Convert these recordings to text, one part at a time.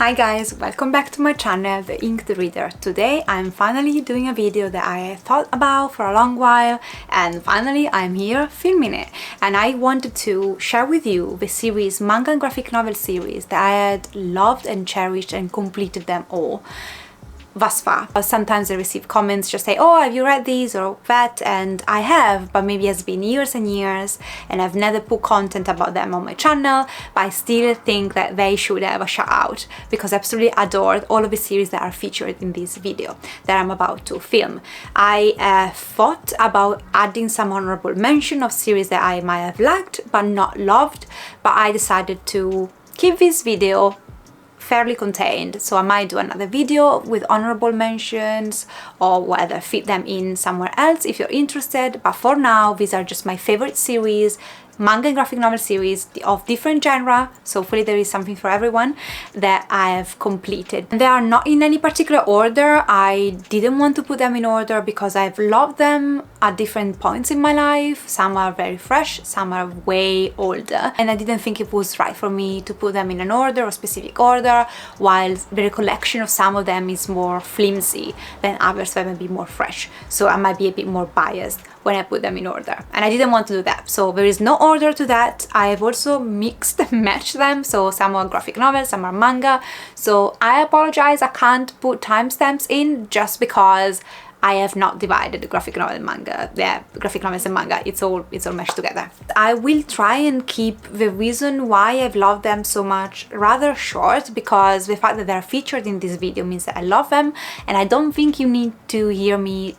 Hi guys, welcome back to my channel, The Inked Reader. Today I'm finally doing a video that I thought about for a long while and finally I'm here filming it. And I wanted to share with you the series, manga and graphic novel series that I had loved and cherished and completed them all thus far. Sometimes I receive comments just say, oh, have you read these or that? And I have, but maybe it's been years and years and I've never put content about them on my channel, but I still think that they should have a shout out because I absolutely adored all of the series that are featured in this video that I'm about to film. I thought about adding some honorable mention of series that I might have liked but not loved, but I decided to keep this video fairly contained, so I might do another video with honorable mentions or whether fit them in somewhere else if you're interested. But for now, these are just my favorite series, manga and graphic novel series of different genre, so hopefully there is something for everyone, that I have completed. They are not in any particular order. I didn't want to put them in order because I've loved them at different points in my life. Some are very fresh, some are way older, and I didn't think it was right for me to put them in an order or specific order, while the recollection of some of them is more flimsy than others that might be more fresh, so I might be a bit more biased when I put them in order, and I didn't want to do that, so there is no order to that. I have also mixed and matched them, so some are graphic novels, some are manga, so I apologize I can't put timestamps in just because I have not divided the graphic novel and manga. Yeah, graphic novels and manga, it's all meshed together. I will try and keep the reason why I've loved them so much rather short, because the fact that they're featured in this video means that I love them, and I don't think you need to hear me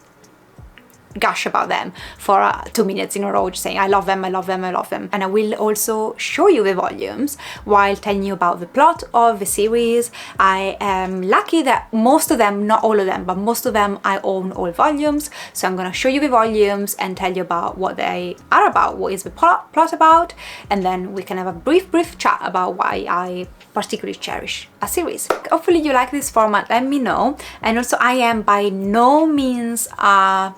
gush about them for 2 minutes in a row just saying I love them, I love them, I love them. And I will also show you the volumes while telling you about the plot of the series. I am lucky that most of them, not all of them, but most of them I own all volumes, so I'm gonna show you the volumes and tell you about what they are about, what is the plot about, and then we can have a brief chat about why I particularly cherish a series. Hopefully you like this format, let me know. And also I am by no means a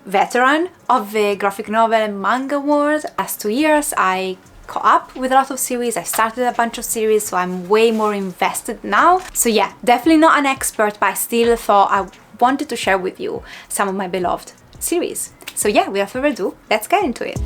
veteran of the graphic novel and manga world. Last 2 years I caught up with a lot of series, I started a bunch of series, so I'm way more invested now. So yeah, definitely not an expert, but I still thought I wanted to share with you some of my beloved series. So yeah, without further ado, let's get into it.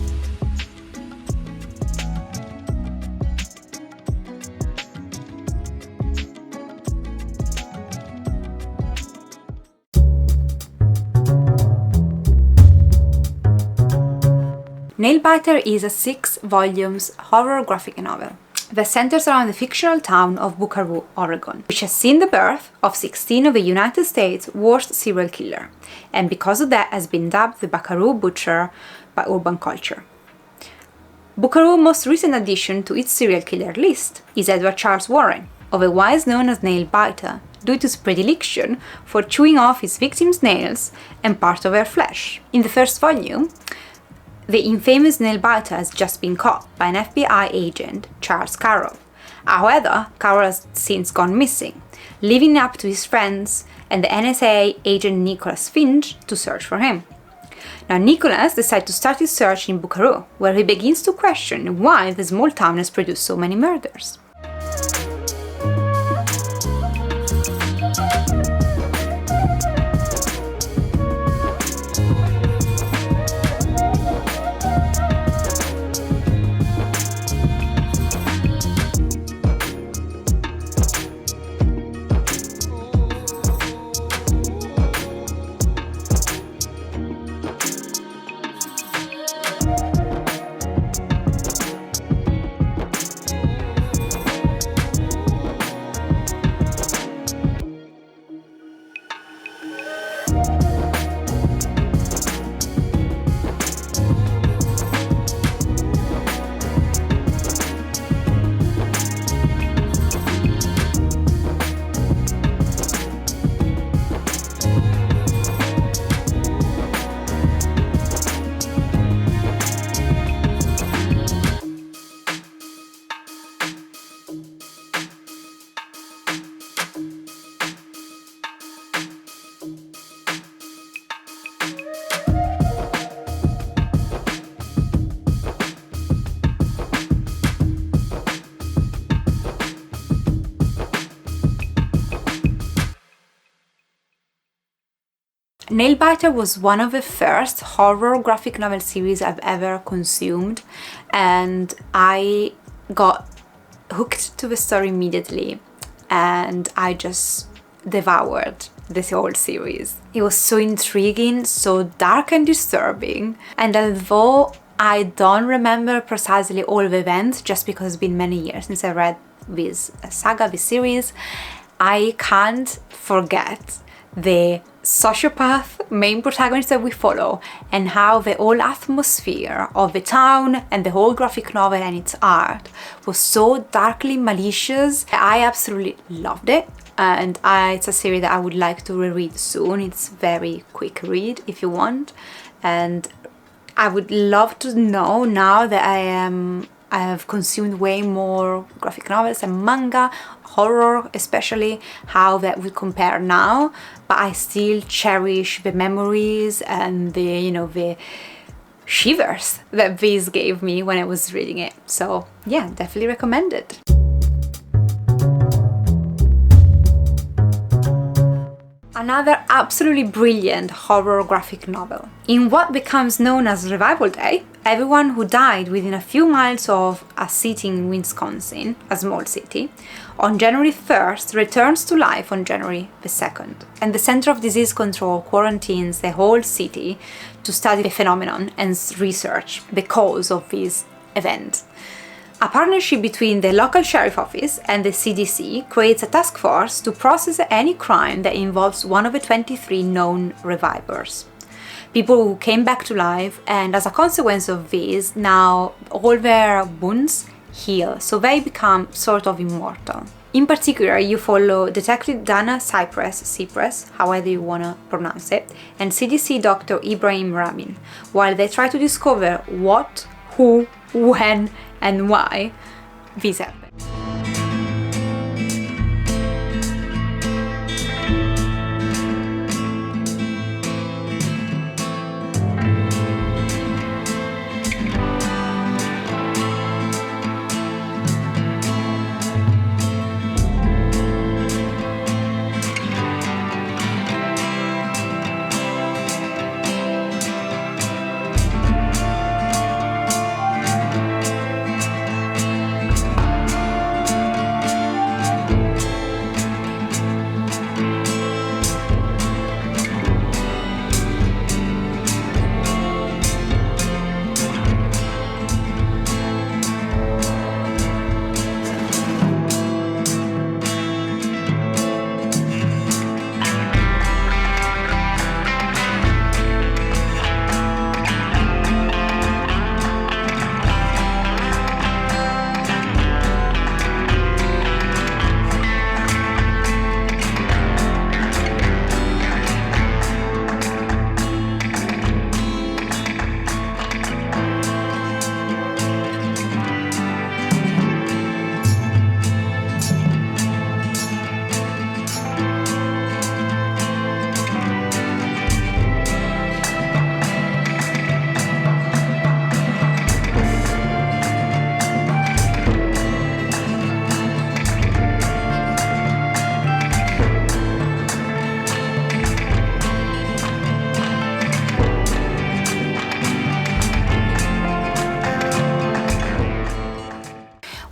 Nailbiter is a 6 volumes horror graphic novel that centers around the fictional town of Buckaroo, Oregon, which has seen the birth of 16 of the United States' worst serial killer, and because of that has been dubbed the Buckaroo Butcher by urban culture. Buckaroo's most recent addition to its serial killer list is Edward Charles Warren, otherwise known as Nailbiter, due to his predilection for chewing off his victims' nails and part of their flesh. In the first volume, the infamous Nailbiter has just been caught by an FBI agent, Charles Carroll. However, Carroll has since gone missing, leaving it up to his friends and the NSA agent Nicholas Finch to search for him. Now Nicholas decides to start his search in Buckaroo, where he begins to question why the small town has produced so many murders. Nailbiter was one of the first horror graphic novel series I've ever consumed, and I got hooked to the story immediately, and I just devoured this whole series. It was so intriguing, so dark and disturbing, and although I don't remember precisely all the events, just because it's been many years since I read this saga, this series, I can't forget the sociopath main protagonist that we follow, and how the whole atmosphere of the town and the whole graphic novel and its art was so darkly malicious. I absolutely loved it, and it's a series that I would like to reread soon. It's a very quick read if you want, and I would love to know, now that I have consumed way more graphic novels and manga, horror especially, how that would compare now. But I still cherish the memories and the shivers that this gave me when I was reading it. So yeah, definitely recommend it. Another absolutely brilliant horror graphic novel. In what becomes known as Revival Day, everyone who died within a few miles of a city in Wisconsin, a small city, on January 1st returns to life on January the 2nd. And the Center of Disease Control quarantines the whole city to study the phenomenon and research the cause of this event. A partnership between the local sheriff office and the CDC creates a task force to process any crime that involves one of the 23 known revivers. People who came back to life, and as a consequence of this, now all their wounds heal, so they become sort of immortal. In particular, you follow Detective Dana Cypress, however you wanna pronounce it, and CDC Dr. Ibrahim Ramin, while they try to discover what, who, when, and why this happened.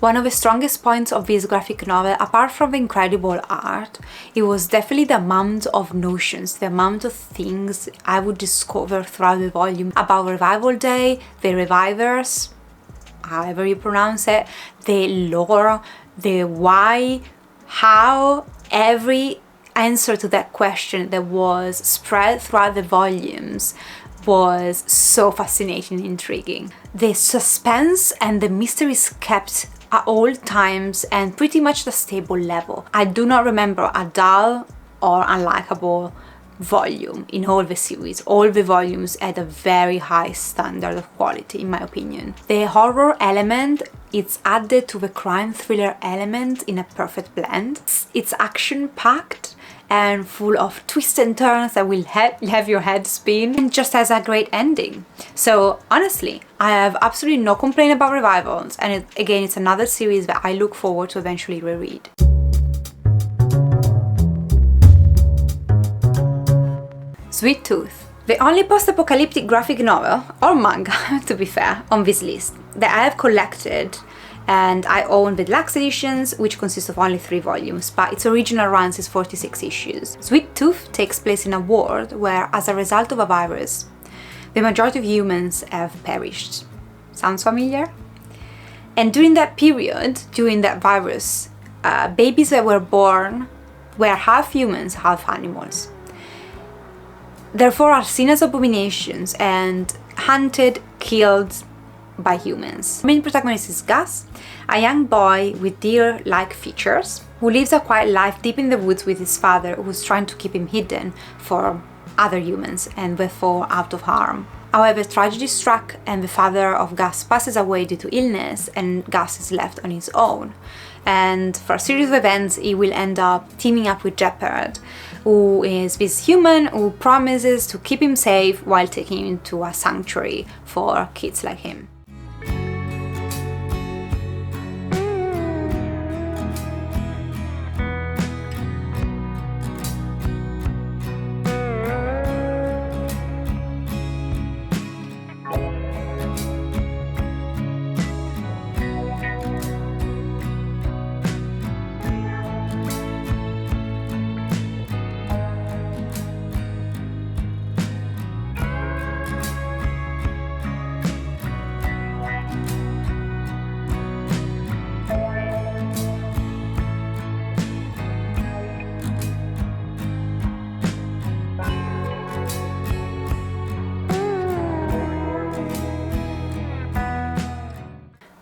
One of the strongest points of this graphic novel, apart from the incredible art, it was definitely the amount of notions, the amount of things I would discover throughout the volume about Revival Day, the revivers, however you pronounce it, the lore, the why, how, every answer to that question that was spread throughout the volumes was so fascinating and intriguing. The suspense and the mysteries kept at all times and pretty much the stable level. I do not remember a dull or unlikable volume in all the series. All the volumes had a very high standard of quality, in my opinion. The horror element, it's added to the crime thriller element in a perfect blend. It's action-packed and full of twists and turns that will have your head spin, and just has a great ending. So honestly, I have absolutely no complaint about Revivals, and again, it's another series that I look forward to eventually reread. Sweet Tooth. The only post-apocalyptic graphic novel, or manga to be fair, on this list that I have collected, and I own the deluxe editions, which consist of only 3 volumes, but its original runs is 46 issues. Sweet Tooth takes place in a world where, as a result of a virus, the majority of humans have perished. Sounds familiar? And during that period, during that virus, babies that were born were half humans, half animals. Therefore are seen as abominations and hunted, killed by humans. The main protagonist is Gus, a young boy with deer-like features who lives a quiet life deep in the woods with his father, who's trying to keep him hidden for other humans and therefore out of harm. However, tragedy struck and the father of Gus passes away due to illness, and Gus is left on his own. And for a series of events, he will end up teaming up with Jeopard, who is this human who promises to keep him safe while taking him to a sanctuary for kids like him.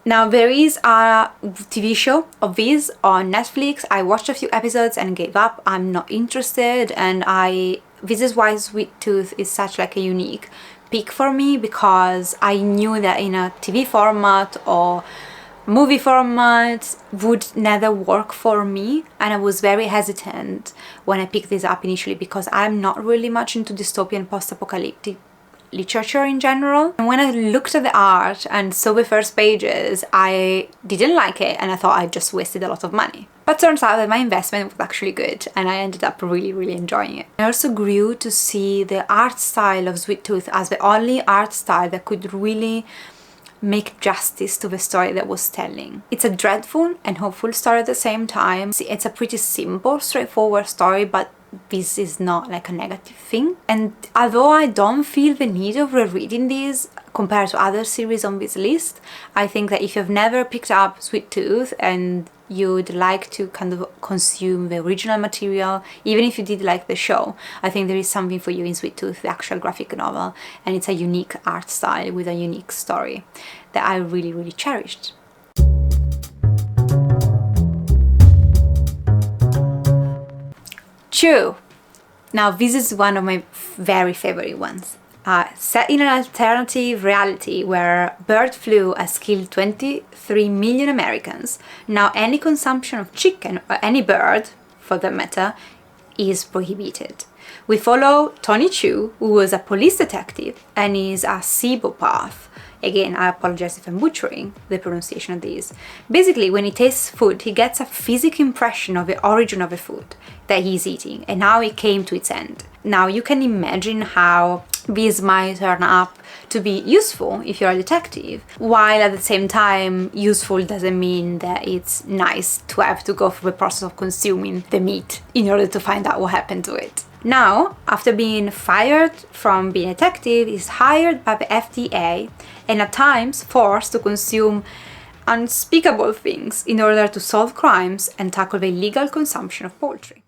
Now there is a TV show of this on Netflix. I watched a few episodes and gave up. I'm not interested, and this is why Sweet Tooth is such like a unique pick for me, because I knew that in a TV format or movie format would never work for me, and I was very hesitant when I picked this up initially because I'm not really much into dystopian post-apocalyptic literature in general. And when I looked at the art and saw the first pages, I didn't like it and I thought I just wasted a lot of money. But turns out that my investment was actually good and I ended up really enjoying it. I also grew to see the art style of Sweet Tooth as the only art style that could really make justice to the story that was telling. It's a dreadful and hopeful story at the same time. It's a pretty simple, straightforward story, but this is not like a negative thing. And although I don't feel the need of rereading these compared to other series on this list, I think that if you've never picked up Sweet Tooth and you'd like to kind of consume the original material, even if you did like the show, I think there is something for you in Sweet Tooth, the actual graphic novel, and it's a unique art style with a unique story that I really cherished. True. Now this is one of my very favorite ones. Set in an alternative reality where bird flu has killed 23 million Americans, now any consumption of chicken or any bird, for that matter, is prohibited. We follow Tony Chu, who was a police detective and is a Cibopath. Again, I apologize if I'm butchering the pronunciation of these. Basically, when he tastes food, he gets a physical impression of the origin of the food that he's eating and how it came to its end. Now, you can imagine how this might turn up to be useful if you're a detective, while at the same time, useful doesn't mean that it's nice to have to go through the process of consuming the meat in order to find out what happened to it. Now, after being fired from being a detective, he's hired by the FDA and at times forced to consume unspeakable things in order to solve crimes and tackle the illegal consumption of poultry.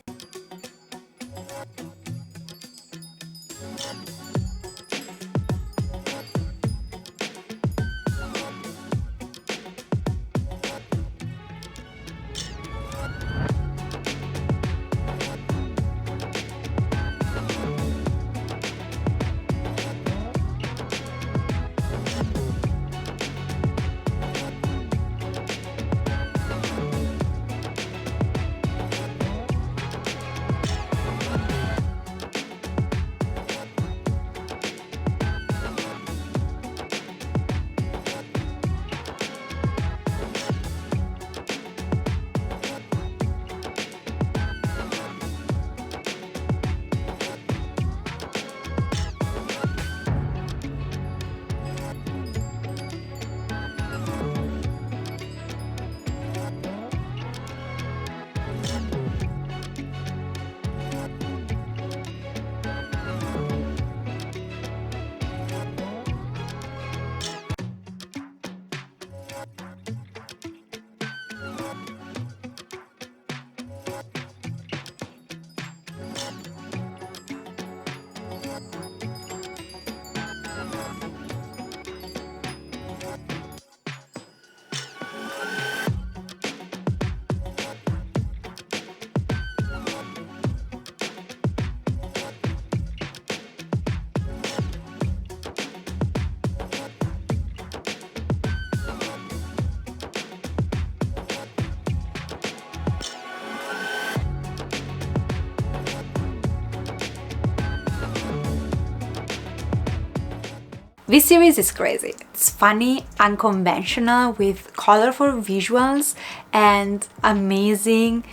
This series is crazy. It's funny, unconventional, with colorful visuals and amazing,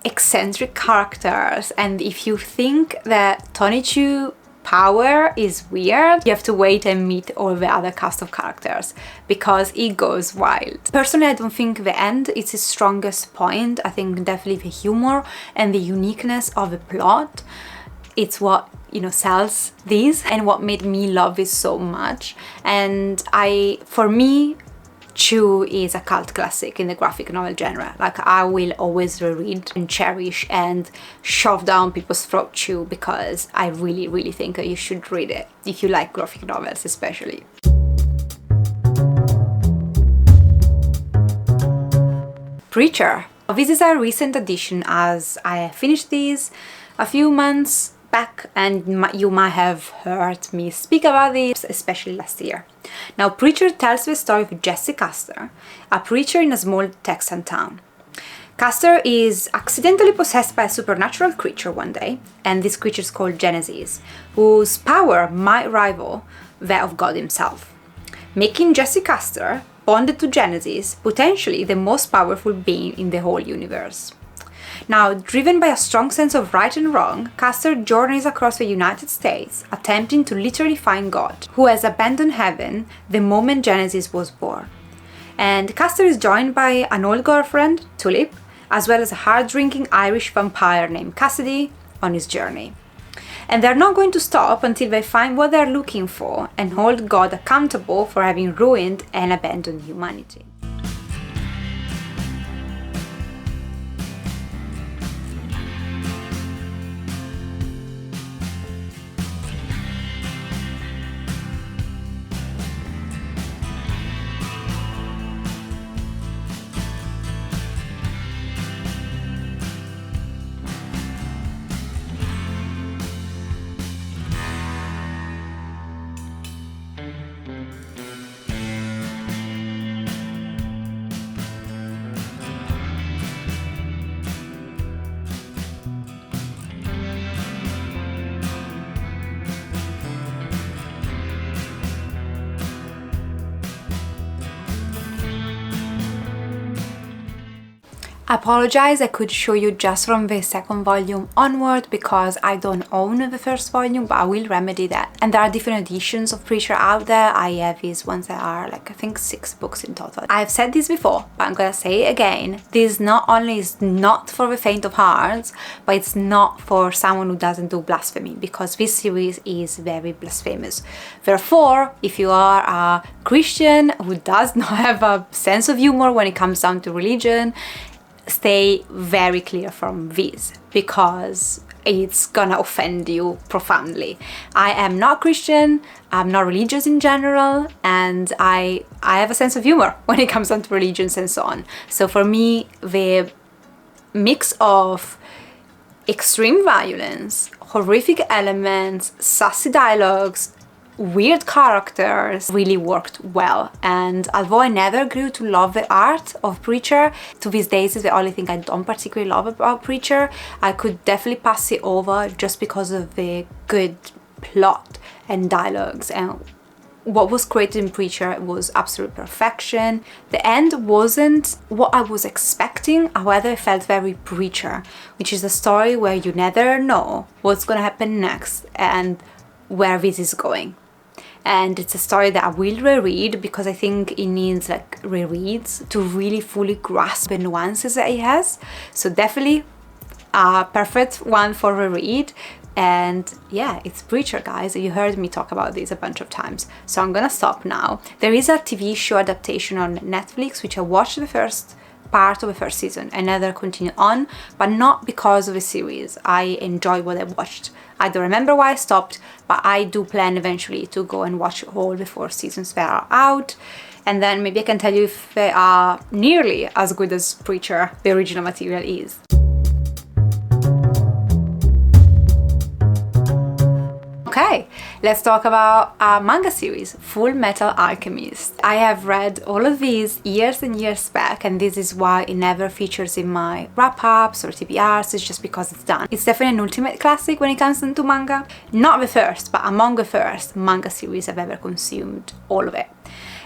eccentric characters. And if you think that Tonichu power is weird, you have to wait and meet all the other cast of characters because it goes wild. Personally, I don't think the end is his strongest point. I think definitely the humor and the uniqueness of the plot, it's what, you know, sells these and what made me love it so much. And for me, Chu is a cult classic in the graphic novel genre. Like, I will always reread and cherish and shove down people's throat Chu because I really, really think that you should read it if you like graphic novels especially. Preacher. This is a recent addition as I finished these a few months back, and you might have heard me speak about this, especially last year. Now, Preacher tells the story of Jesse Custer, a preacher in a small Texan town. Custer is accidentally possessed by a supernatural creature one day, and this creature is called Genesis, whose power might rival that of God himself, making Jesse Custer, bonded to Genesis, potentially the most powerful being in the whole universe. Now, driven by a strong sense of right and wrong, Custer journeys across the United States, attempting to literally find God, who has abandoned heaven the moment Genesis was born. And Custer is joined by an old girlfriend, Tulip, as well as a hard-drinking Irish vampire named Cassidy on his journey. And they're not going to stop until they find what they're looking for and hold God accountable for having ruined and abandoned humanity. I apologize, I could show you just from the second volume onward because I don't own the first volume, but I will remedy that. And there are different editions of Preacher out there. I have these ones that are like, I think 6 books in total. I've said this before, but I'm gonna say it again. This not only is not for the faint of heart, but it's not for someone who doesn't do blasphemy, because this series is very blasphemous. Therefore, if you are a Christian who does not have a sense of humor when it comes down to religion, stay very clear from this because it's gonna offend you profoundly. I am not Christian, I'm not religious in general, and I have a sense of humor when it comes down to religions and so on. So for me, the mix of extreme violence, horrific elements, sassy dialogues, weird characters really worked well. And although I never grew to love the art of Preacher, to these days is the only thing I don't particularly love about Preacher, I could definitely pass it over just because of the good plot and dialogues. And what was created in Preacher was absolute perfection. The end wasn't what I was expecting, however it felt very Preacher, which is a story where you never know what's gonna happen next and where this is going. And it's a story that I will reread because I think it needs like rereads to really fully grasp the nuances that it has. So definitely a perfect one for reread. And yeah, it's Preacher, guys. You heard me talk about this a bunch of times. So I'm gonna stop now. There is a TV show adaptation on Netflix, which I watched the first part of the first season and never continue on, but not because of the series. I enjoy what I watched. I don't remember why I stopped, but I do plan eventually to go and watch all the 4 seasons that are out, and then maybe I can tell you if they are nearly as good as Preacher, the original material, is. Okay, let's talk about a manga series, Fullmetal Alchemist. I have read all of these years and years back, and this is why it never features in my wrap-ups or TBRs. It's just because it's done. It's definitely an ultimate classic when it comes to manga. Not the first, but among the first manga series I've ever consumed, all of it.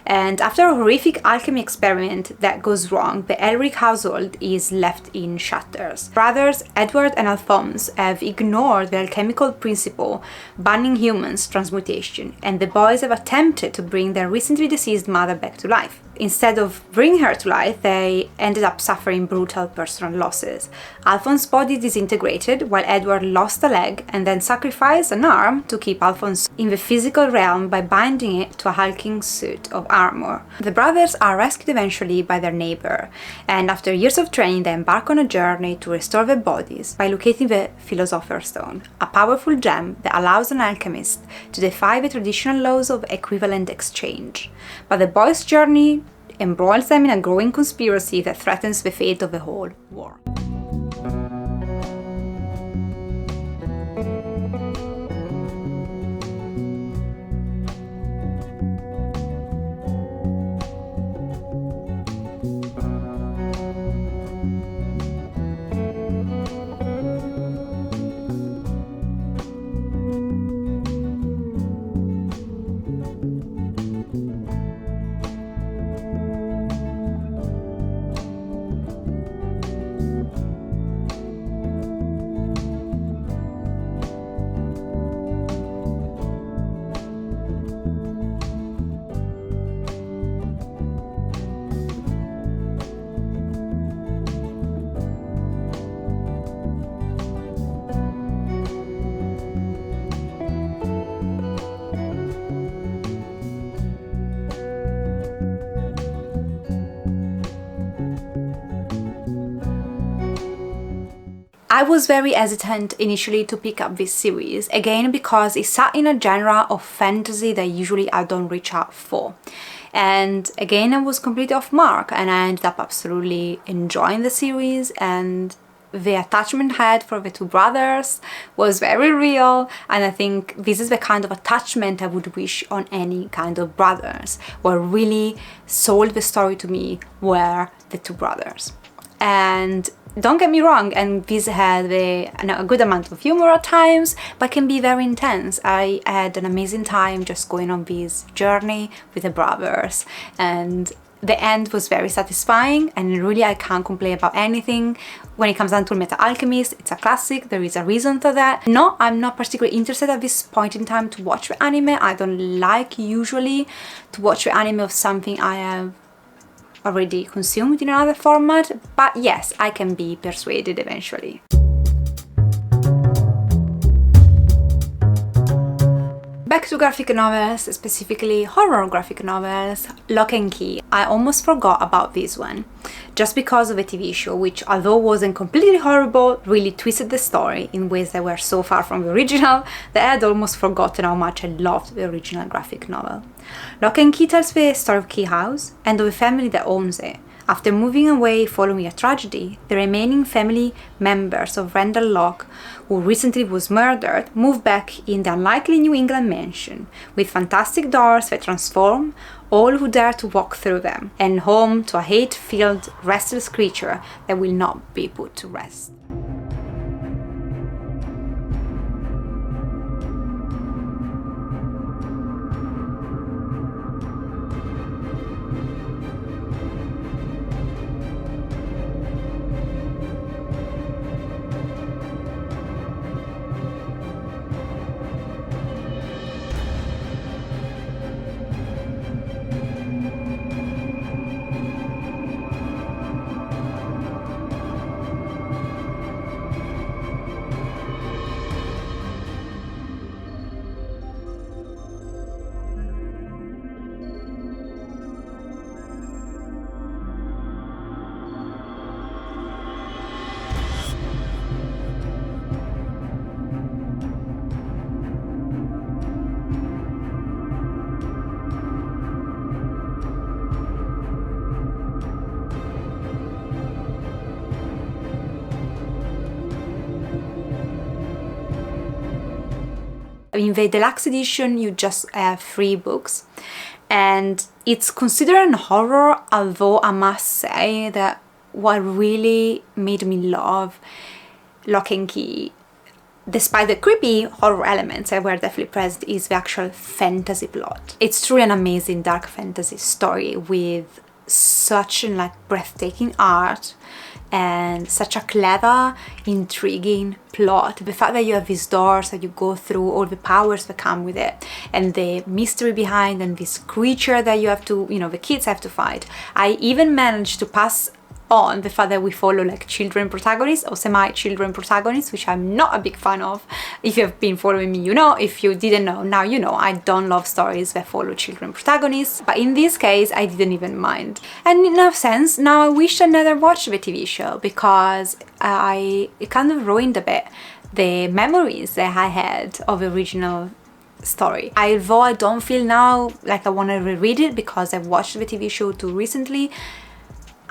And after a horrific alchemy experiment that goes wrong, the Elric household is left in shatters. Brothers Edward and Alphonse have ignored the alchemical principle banning humans transmutation, and the boys have attempted to bring their recently deceased mother back to life. Instead of bringing her to life, they ended up suffering brutal personal losses. Alphonse's body disintegrated, while Edward lost a leg and then sacrificed an arm to keep Alphonse in the physical realm by binding it to a hulking suit of armor. The brothers are rescued eventually by their neighbor, and after years of training they embark on a journey to restore their bodies by locating the Philosopher's Stone, a powerful gem that allows an alchemist to defy the traditional laws of equivalent exchange. But the boys' journey embroils them in a growing conspiracy that threatens the fate of the whole war. I was very hesitant initially to pick up this series, again because it sat in a genre of fantasy that usually I don't reach out for. And again, I was completely off mark, and I ended up absolutely enjoying the series, and the attachment I had for the two brothers was very real, and I think this is the kind of attachment I would wish on any kind of brothers. What really sold the story to me were the two brothers. And don't get me wrong, and this had a good amount of humor at times, but can be very intense. I had an amazing time just going on this journey with the brothers, and the end was very satisfying, and really I can't complain about anything. When it comes down to Fullmetal Alchemist, it's a classic, there is a reason for that. No, I'm not particularly interested at this point in time to watch the anime. I don't like usually to watch the anime of something I have already consumed in another format, but yes, I can be persuaded eventually. Back to graphic novels, specifically horror graphic novels, Locke Key. I almost forgot about this one, just because of the TV show, which although wasn't completely horrible, really twisted the story in ways that were so far from the original that I had almost forgotten how much I loved the original graphic novel. Locke Key tells the story of Key House and of the family that owns it. After moving away following a tragedy, the remaining family members of Randall Locke, who recently was murdered, move back in the unlikely New England mansion, with fantastic doors that transform all who dare to walk through them, and home to a hate-filled, restless creature that will not be put to rest. In the deluxe edition, you just have 3 books, and it's considered a horror, although I must say that what really made me love Locke Key, despite the creepy horror elements that were definitely present, is the actual fantasy plot. It's truly an amazing dark fantasy story with such breathtaking art and such a clever, intriguing plot. The fact that you have these doors that you go through, all the powers that come with it, and the mystery behind, and this creature that you have to, the kids have to fight. I even managed to pass on the fact that we follow children protagonists or semi-children protagonists, which I'm not a big fan of. If you have been following me, you know. If you didn't know, now you know. I don't love stories that follow children protagonists, but in this case I didn't even mind. And in a sense, now I wish I never watched the TV show, because it kind of ruined a bit the memories that I had of the original story. Although I don't feel now like I want to reread it because I've watched the TV show too recently,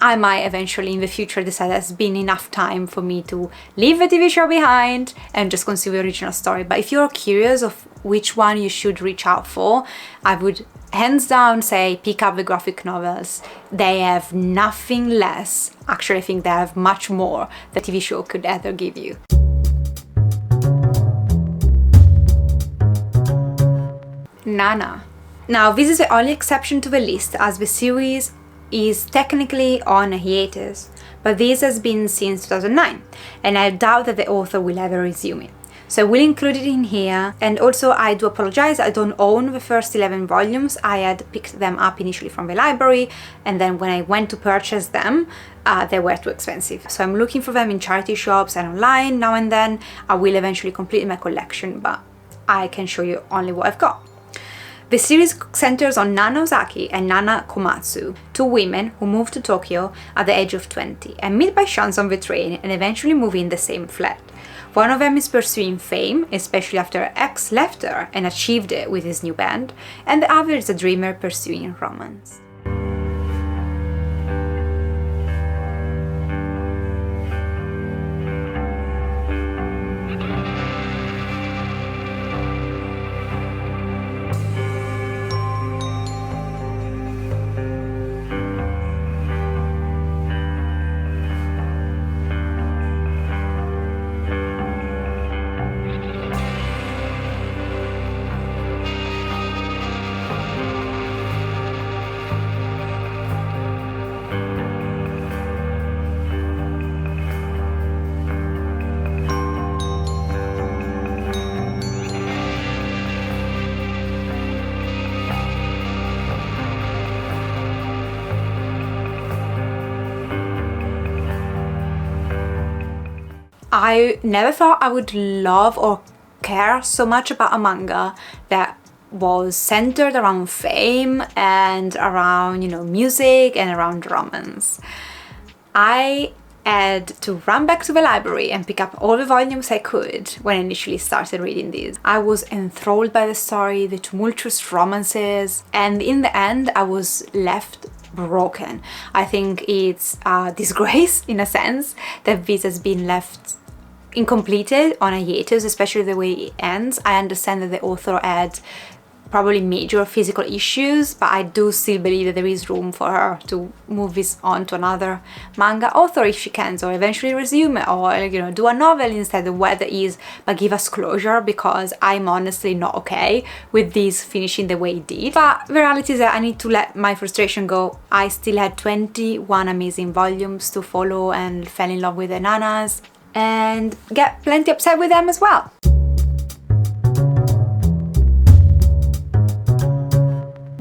I might eventually in the future decide that's been enough time for me to leave the TV show behind and just consume the original story. But if you're curious of which one you should reach out for, I would hands down say pick up the graphic novels. They have nothing less. Actually, I think they have much more the TV show could ever give you. Nana. Now, this is the only exception to the list, as the series is technically on a hiatus, but this has been since 2009, and I doubt that the author will ever resume it. So I will include it in here. And also, I do apologize, I don't own the first 11 volumes. I had picked them up initially from the library, and then when I went to purchase them, they were too expensive. So I'm looking for them in charity shops and online now and then. I will eventually complete my collection, but I can show you only what I've got. The series centers on Nana Ozaki and Nana Komatsu, 2 women who move to Tokyo at the age of 20 and meet by chance on the train and eventually move in the same flat. One of them is pursuing fame, especially after her ex left her and achieved it with his new band, and the other is a dreamer pursuing romance. I never thought I would love or care so much about a manga that was centered around fame and around, music and around romance. I had to run back to the library and pick up all the volumes I could when I initially started reading these. I was enthralled by the story, the tumultuous romances, and in the end I was left broken. I think it's a disgrace in a sense that this has been left incompleted on a hiatus, especially the way it ends. I understand that the author had probably major physical issues, but I do still believe that there is room for her to move this on to another manga author if she can, or eventually resume it, or do a novel instead of what it is, but give us closure, because I'm honestly not okay with this finishing the way it did. But the reality is that I need to let my frustration go. I still had 21 amazing volumes to follow and fell in love with the Nanas and get plenty upset with them as well.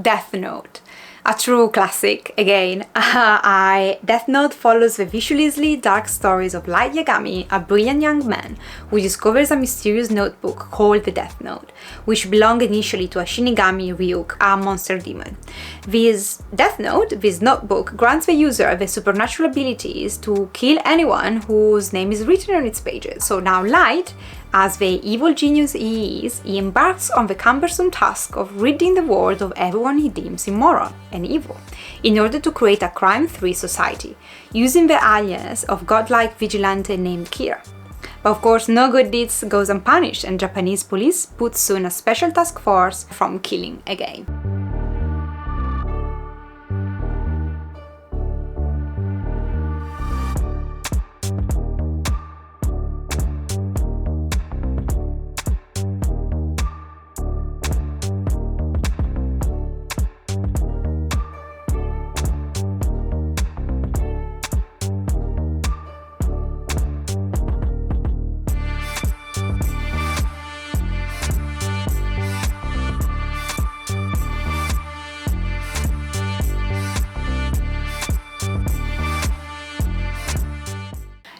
Death Note, a true classic again. Death Note follows the visually dark stories of Light Yagami, a brilliant young man who discovers a mysterious notebook called the Death Note, which belonged initially to a Shinigami Ryuk, a monster demon. This Death Note, this notebook, grants the user the supernatural abilities to kill anyone whose name is written on its pages. So now Light, as the evil genius he is, he embarks on the cumbersome task of ridding the world of everyone he deems immoral and evil, in order to create a crime-free society, using the alias of godlike vigilante named Kira. But of course, no good deeds goes unpunished, and Japanese police put soon a special task force from killing again.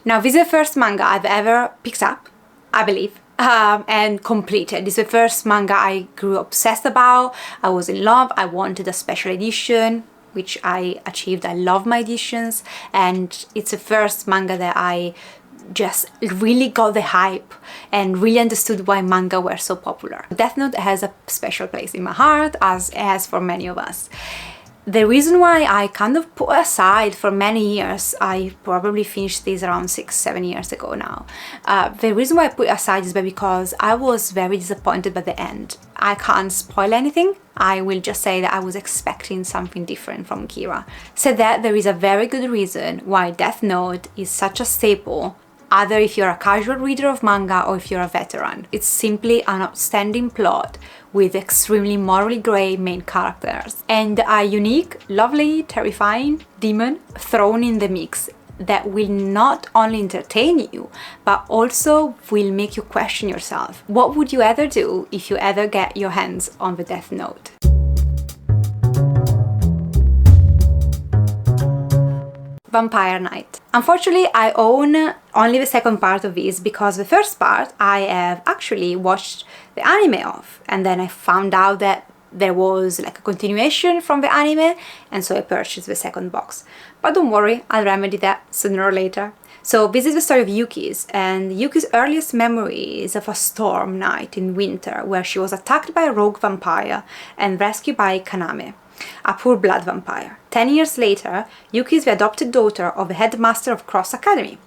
Now, this is the first manga I've ever picked up, I believe, and completed. This is the first manga I grew obsessed about. I was in love. I wanted a special edition, which I achieved. I love my editions, and it's the first manga that I just really got the hype and really understood why manga were so popular. Death Note has a special place in my heart, as it has for many of us. The reason why I kind of put aside for many years, I probably finished this around 6-7 years ago now. The reason why I put it aside is because I was very disappointed by the end. I can't spoil anything. I will just say that I was expecting something different from Kira. So that there is a very good reason why Death Note is such a staple, either if you're a casual reader of manga or if you're a veteran. It's simply an outstanding plot with extremely morally grey main characters and a unique, lovely, terrifying demon thrown in the mix that will not only entertain you, but also will make you question yourself. What would you ever do if you ever get your hands on the Death Note? Vampire Knight. Unfortunately, I own only the second part of this because the first part I have actually watched the anime of, and then I found out that there was like a continuation from the anime, and so I purchased the second box. But don't worry, I'll remedy that sooner or later. So this is the story of Yuki's, and Yuki's earliest memory is of a storm night in winter where she was attacked by a rogue vampire and rescued by Kaname, a poor blood vampire. 10 years later, Yuki is the adopted daughter of the headmaster of Cross Academy,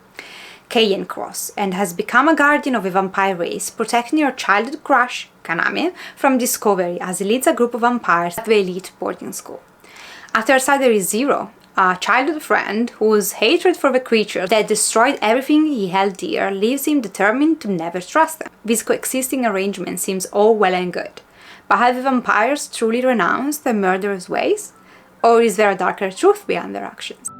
Keian Cross, and has become a guardian of the vampire race, protecting her childhood crush, Kaname, from discovery as he leads a group of vampires at the elite boarding school. At her side there is Zero, a childhood friend whose hatred for the creature that destroyed everything he held dear leaves him determined to never trust them. This coexisting arrangement seems all well and good. But have the vampires truly renounced their murderous ways? Or is there a darker truth behind their actions?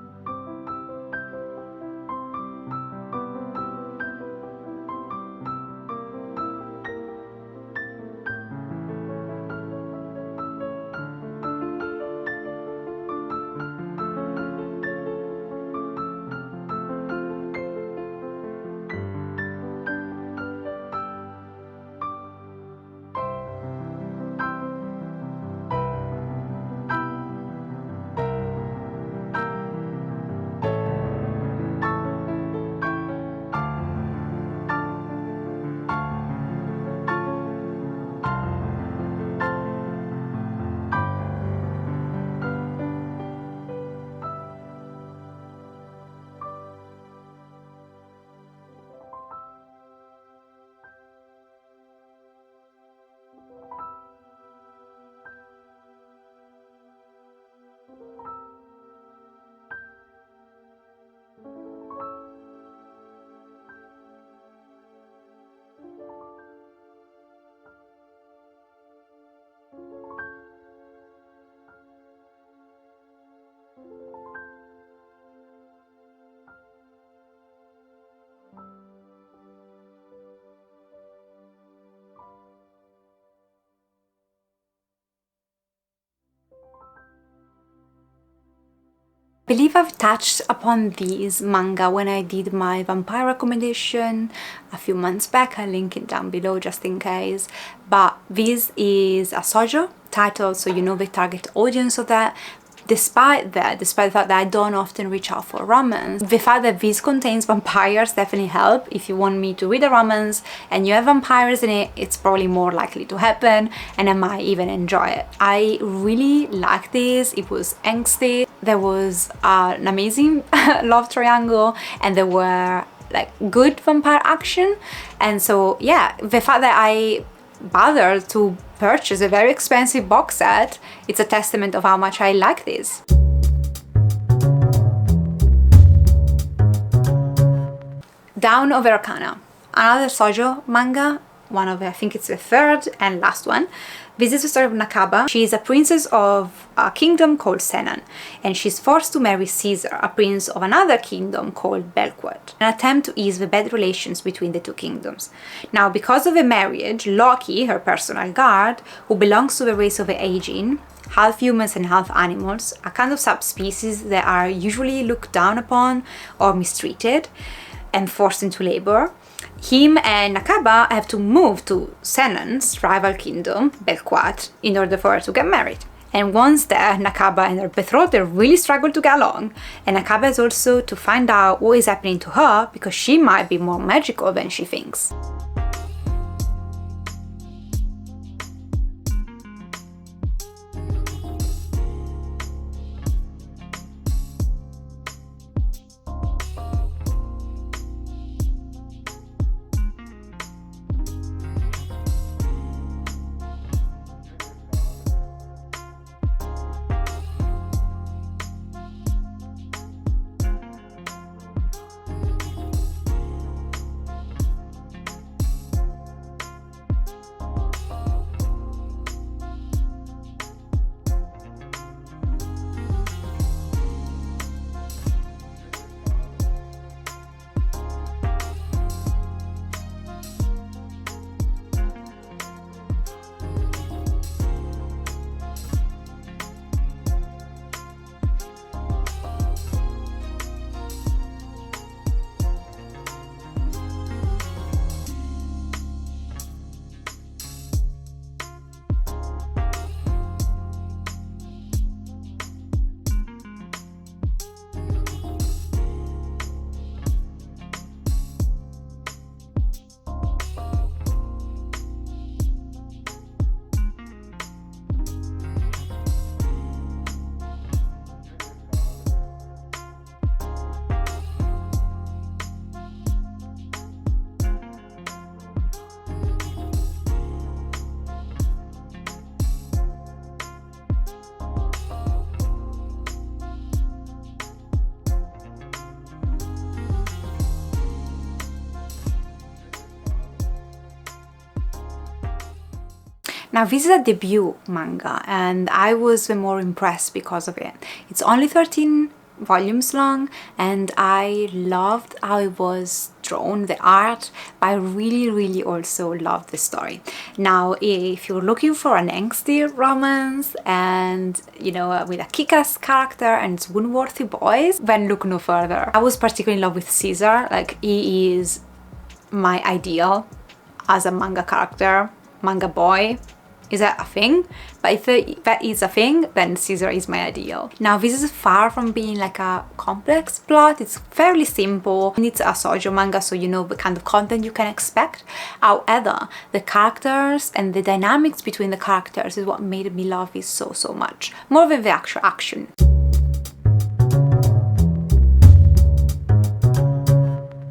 I believe I've touched upon these manga when I did my vampire recommendation a few months back. I'll link it down below just in case. But this is a shoujo title, so you know the target audience of that. Despite the fact that I don't often reach out for romance, the fact that this contains vampires definitely help. If you want me to read a romance and you have vampires in it, it's probably more likely to happen, and I might even enjoy it. I really liked this. It was angsty. There was an amazing love triangle, and there were like good vampire action. And so yeah, the fact that I bothered to purchase a very expensive box set, it's a testament of how much I like this. Dawn of Arcana, another shoujo manga, one of, I think it's the third and last one. This is the story of Akaba. She is a princess of a kingdom called Senan, and she's forced to marry Caesar, a prince of another kingdom called Belquad, an attempt to ease the bad relations between the two kingdoms. Now, because of the marriage, Locke Key, her personal guard, who belongs to the race of the Aegean, half humans and half animals, a kind of subspecies that are usually looked down upon or mistreated and forced into labor, him and Akaba have to move to Senan's rival kingdom, Belquad, in order for her to get married. And once there, Akaba and her betrothed really struggle to get along, and Akaba is also to find out what is happening to her because she might be more magical than she thinks. Now this is a debut manga and I was more impressed because of it. It's only 13 volumes long and I loved how it was drawn, the art, but I really also loved the story. Now if you're looking for an angsty romance and with a kick-ass character and swoon-worthy boys, then look no further. I was particularly in love with Caesar. Like, he is my ideal as a manga character, manga boy. Is that a thing? But if that is a thing, then Caesar is my ideal. Now this is far from being like a complex plot. It's fairly simple and it's a shoujo manga, so you know the kind of content you can expect. However, the characters and the dynamics between the characters is what made me love it so much, more than the actual action.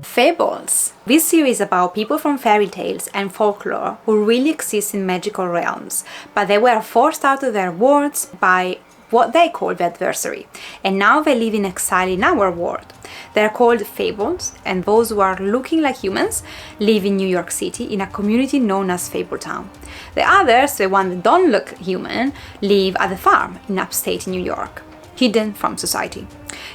Fables. This series is about people from fairy tales and folklore who really exist in magical realms, but they were forced out of their worlds by what they call the adversary, and now they live in exile in our world. They're called Fables, and those who are looking like humans live in New York City in a community known as Fabletown. The others, the ones that don't look human, live at the farm in upstate New York, hidden from society.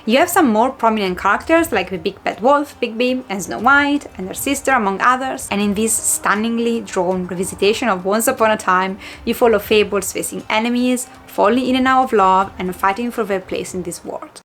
You have some more prominent characters like the Big Bad Wolf, Bigby, and Snow White, and their sister, among others, and in this stunningly drawn revisitation of Once Upon a Time, you follow Fables facing enemies, falling in and out of love, and fighting for their place in this world.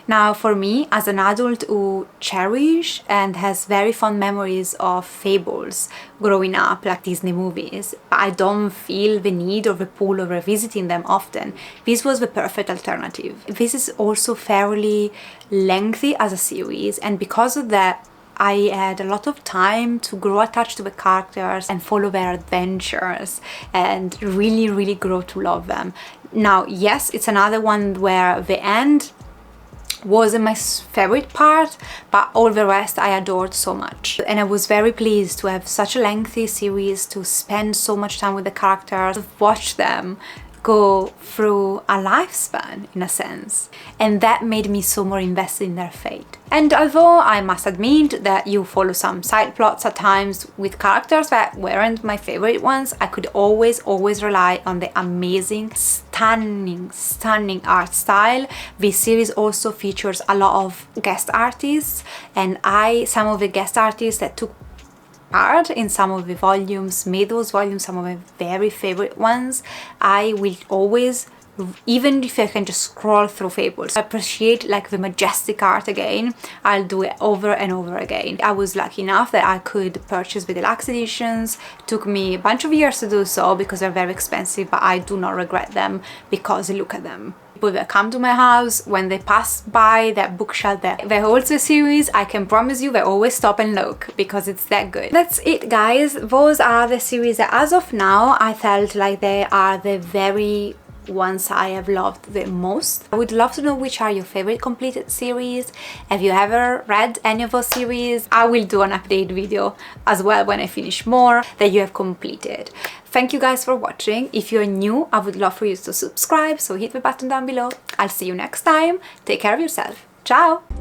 Now for me, as an adult who cherish and has very fond memories of Fables growing up, like Disney movies, but I don't feel the need or the pull of revisiting them often, this was the perfect alternative. This is also fairly lengthy as a series, and because of that I had a lot of time to grow attached to the characters and follow their adventures and really grow to love them. Now, yes, it's another one where the end wasn't my favorite part, but all the rest I adored so much. And I was very pleased to have such a lengthy series, to spend so much time with the characters, watch them go through a lifespan in a sense, and that made me so more invested in their fate. And although I must admit that you follow some side plots at times with characters that weren't my favorite ones, I could always rely on the amazing, stunning art style. This series also features a lot of guest artists, and some of the guest artists that took part in some of the volumes made those volumes some of my very favorite ones. I will always, even if I can just scroll through Fables, appreciate like the majestic art again, I'll do it over and over again. I was lucky enough that I could purchase the deluxe editions. Took me a bunch of years to do so because they're very expensive, but I do not regret them because look at them. People that come to my house, when they pass by that bookshelf, the whole series, I can promise you they always stop and look because it's that good. That's it, guys. Those are the series that as of now I felt like they are the very ones I have loved the most. I would love to know which are your favorite completed series. Have you ever read any of those series? I will do an update video as well when I finish more that you have completed. Thank you guys for watching. If you're new, I would love for you to subscribe, so hit the button down below. I'll see you next time. Take care of yourself. Ciao!